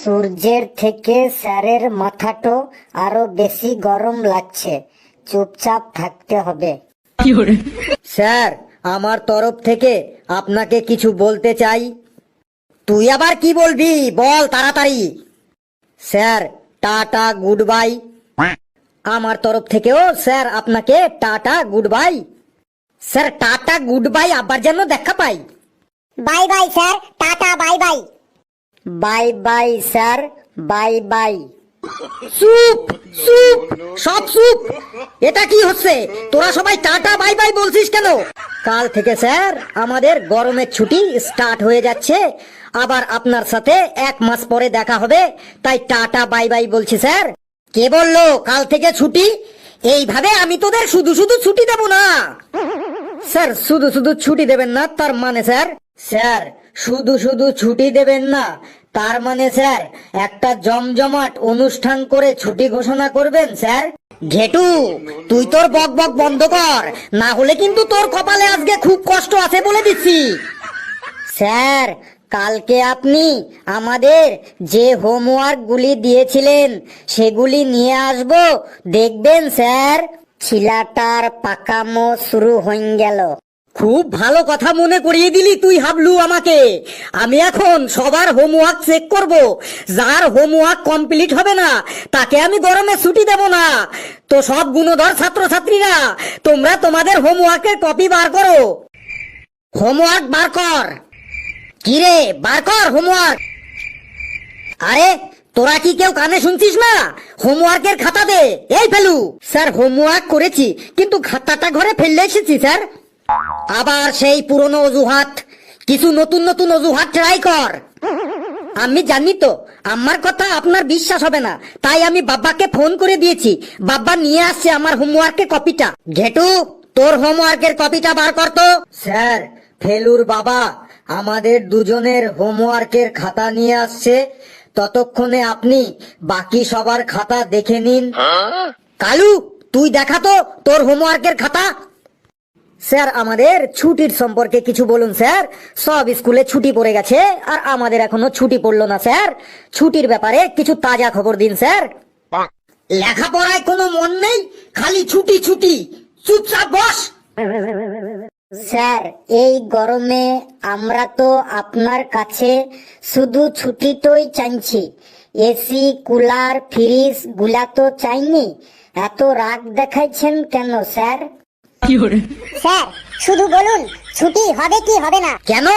সূর্যের থেকে স্যারের মাথাটো আরো বেশি গরম লাগছে, চুপচাপ থাকতে হবে। স্যার, আমার তরফ থেকে আপনাকে কিছু বলতে চাই। তুই আবার কি বলবি, বল তাড়াতাড়ি। Sir, tata good bye. আমার তরফ থেকেও স্যার আপনাকে tata good bye. Sir, tata good bye আবার যেন দেখা পাই। Bye bye sir, tata bye bye. Bye bye sir, bye bye. চুপ চুপ, সব চুপ। এটা কি হচ্ছে? তোরা সবাই টাটা বাই বাই বলছিস কেন? কাল থেকে স্যার আমাদের গরমের ছুটি স্টার্ট হয়ে যাচ্ছে। আবার আপনার সাথে 1 মাস পরে দেখা হবে, তাই টাটা বাই বাই বলছি স্যার। কে বললো কাল থেকে ছুটি? এইভাবে আমি তোদের শুধু শুধু ছুটি দেব না। স্যার, শুধু শুধু ছুটি দেবেন না তার মানে স্যার? স্যার, শুধু শুধু ছুটি দেবেন না তার মানে স্যার একটা জমজমাট অনুষ্ঠান করে ছুটি ঘোষণা করবেন স্যার। ঘেটু, তুই তোর বক বক বন্ধ কর, না হলে কিন্তু তোর কপালে আজকে খুব কষ্ট আছে বলে দিচ্ছি। স্যার, কালকে আপনি আমাদের যে হোমওয়ার্ক গুলি দিয়েছিলেন সেগুলি নিয়ে আসবো, দেখবেন স্যার। ছিলাটার পাকামো শুরু হয়ে গেল। খুব ভালো কথা মনে করিয়ে দিলি তুই হাবলু আমাকে। আমি এখন সবার হোমওয়ার্ক চেক করব। যার হোমওয়ার্ক কমপ্লিট হবে না তাকে আমি গরমে ছুটি দেব না। তো সব গুণধর ছাত্রছাত্রীরা, তোমরা তোমাদের হোমওয়ার্কের কপি বার করো। হোমওয়ার্ক বার কর। কিরে, বার কর হোমওয়ার্ক। আরে, তোরা কি কেউ কানে শুনছিস না? হোমওয়ার্কের খাতা দে। এই ফেলু। স্যার, হোমওয়ার্ক করেছি কিন্তু খাতাটা ঘরে ফেলে এসেছি স্যার। আবার সেই পুরনো অজুহাত? কিছু নতুন নতুন অজুহাত ট্রাই কর। আমি জানি তো আমার কথা আপনার বিশ্বাস হবে না, তাই আমি বাবাকে ফোন করে দিয়েছি। বাবা নিয়ে আসছে আমার হোমওয়ার্কের কপিটা। ঘেটু, তোর হোমওয়ার্কের কপিটা বার কর তো। স্যার, ফেলুর বাবা আমাদের দুজনের হোমওয়ার্কের খাতা নিয়ে আসছে, ততক্ষণে আপনি বাকি সবার খাতা দেখে নিন। কালু, তুই দেখা তো তোর হোমওয়ার্কের খাতা। স্যার, আমাদের ছুটির সম্পর্কে কিছু বলুন স্যার। সব স্কুলে ছুটি পড়ে গেছে আর আমাদের এখনো ছুটি পড়লো না স্যার। ছুটির ব্যাপারে কিছু তাজা খবর দিন স্যার। লেখাপড়ায় কোনো মন নেই, খালি ছুটি ছুটি। চুপচাপ বস। স্যার, এই গরমে আমরা তো আপনার কাছে শুধু ছুটিটাই চাইছি, এসি কুলার ফ্রিজ গুলা তো চাইনি। এত রাগ দেখাইছেন কেন স্যার? স্যার, শুধু বলুন ছুটি হবে কি হবে না। কেন,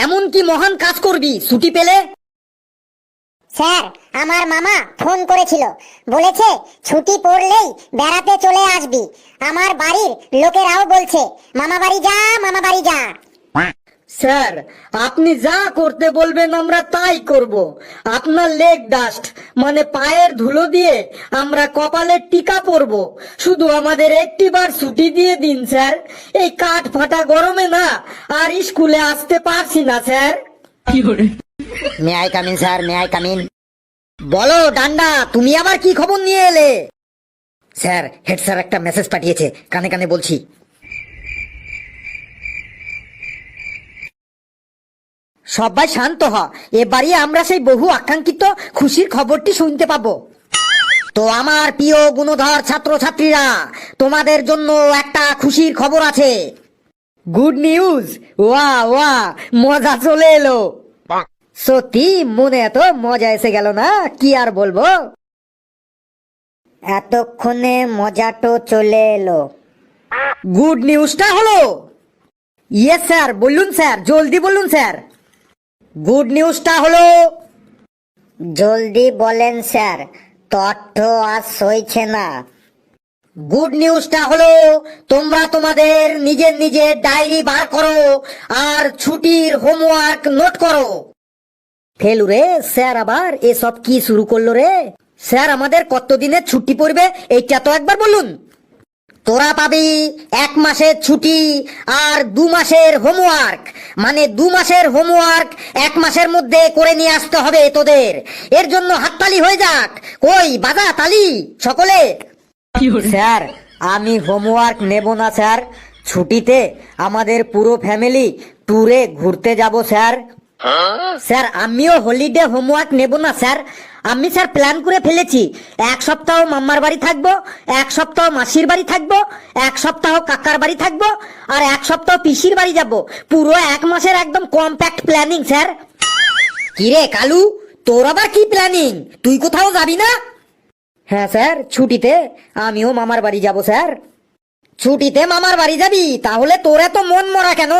এমন কি মহান কাজ করবি ছুটি পেলে? স্যার, আমার মামা ফোন করেছিল, বলেছে ছুটি পড়লেই বেড়াতে চলে আসবি। আমার বাড়ির লোকেরাও বলছে মামা বাড়ি যা, মামা বাড়ি যা। স্যার, আপনি যা করতে বলবেন আমরা তাই করব। আপনার লেগ ডাস্ট মানে পায়ের ধুলো দিয়ে আমরা কপালের টিকা পরব। শুধু আমাদের একটিবার ছুটি দিয়ে দিন স্যার। এই কাঠ ফাটা গরমে না আর স্কুলে আসতে পারছি না sir. May I come in sir, may I come in. বলো ডান্ডা, তুমি আবার কি খবর নিয়ে এলে? স্যার, হেড স্যার একটা মেসেজ পাঠিয়েছে, কানে কানে বলছি। সবাই শান্ত হ, এবারে আমরা সেই বহু আকাঙ্ক্ষিত খুশির খবরটি শুনতে পাবো। তো আমার প্রিয় গুণধর ছাত্রছাত্রীরা, তোমাদের জন্য একটা খুশির খবর আছে। Good news. ওয়া ওয়া, মজা চলে এলো। সত্যি মনে এত মজা এসে গেল না, কি আর বলবো। এতক্ষণে মজাটো চলে এলো। গুড নিউজটা হলো। ইয়েস স্যার, বলুন স্যার, জলদি বলুন স্যার। গুড নিউজটা হলো। জলদি বলেন স্যার, তথ্য আর সইছে না। গুড নিউজটা হলো তোমরা তোমাদের নিজের নিজের ডায়েরি বার করো আর ছুটির হোমওয়ার্ক নোট করো। ফেলু রে, স্যার আবার এসব কি শুরু করলো রে? স্যার, আমাদের কতদিনের ছুটি পড়বে এইটা তো একবার বলুন। তোরা পাবি 1 মাসের ছুটি আর 2 মাসের হোমওয়ার্ক। মানে 2 মাসের হোমওয়ার্ক 1 মাসের মধ্যে করে নিয়ে আসতে হবে তোদের। এর জন্য হাততালি হয়ে যাক। কই বাজা তালি সকলে। স্যার, আমি হোমওয়ার্ক নেব না স্যার। ছুটিতে আমাদের পুরো ফ্যামিলি ট্যুরে ঘুরতে যাব স্যার। স্যার আমিও হলিডে হোমওয়ার্ক নেব না স্যার। আমি স্যার প্ল্যান করে ফেলেছি, 1 সপ্তাহ মাম্মার বাড়ি থাকবো, 1 সপ্তাহ মাসির বাড়ি থাকবো, 1 সপ্তাহ কাকার বাড়ি থাকবো, আর 1 সপ্তাহ পিসির বাড়ি যাব। পুরো 1 মাসের একদম কম্প্যাক্ট প্ল্যানিং স্যার। কিরে কালু, তোর আবার কি প্ল্যানিং? তুই কোথাও যাবি না? হ্যাঁ স্যার, ছুটিতে আমিও মামার বাড়ি যাব স্যার। ছুটিতে মামার বাড়ি যাবি? তাহলে তোর এত মন মরা কেন?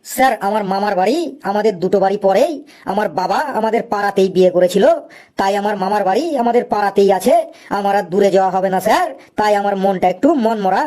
স্যার আমার মামার বাড়ি আমাদের দুটো বাড়ি পরেই। আমার বাবা আমাদের পাড়াতেই বিয়ে করেছিল, তাই আমার মামার বাড়ি আমাদের পাড়াতেই আছে। আমার আর দূরে যাওয়া হবে না স্যার, তাই আমার মনটা একটু মন মরা।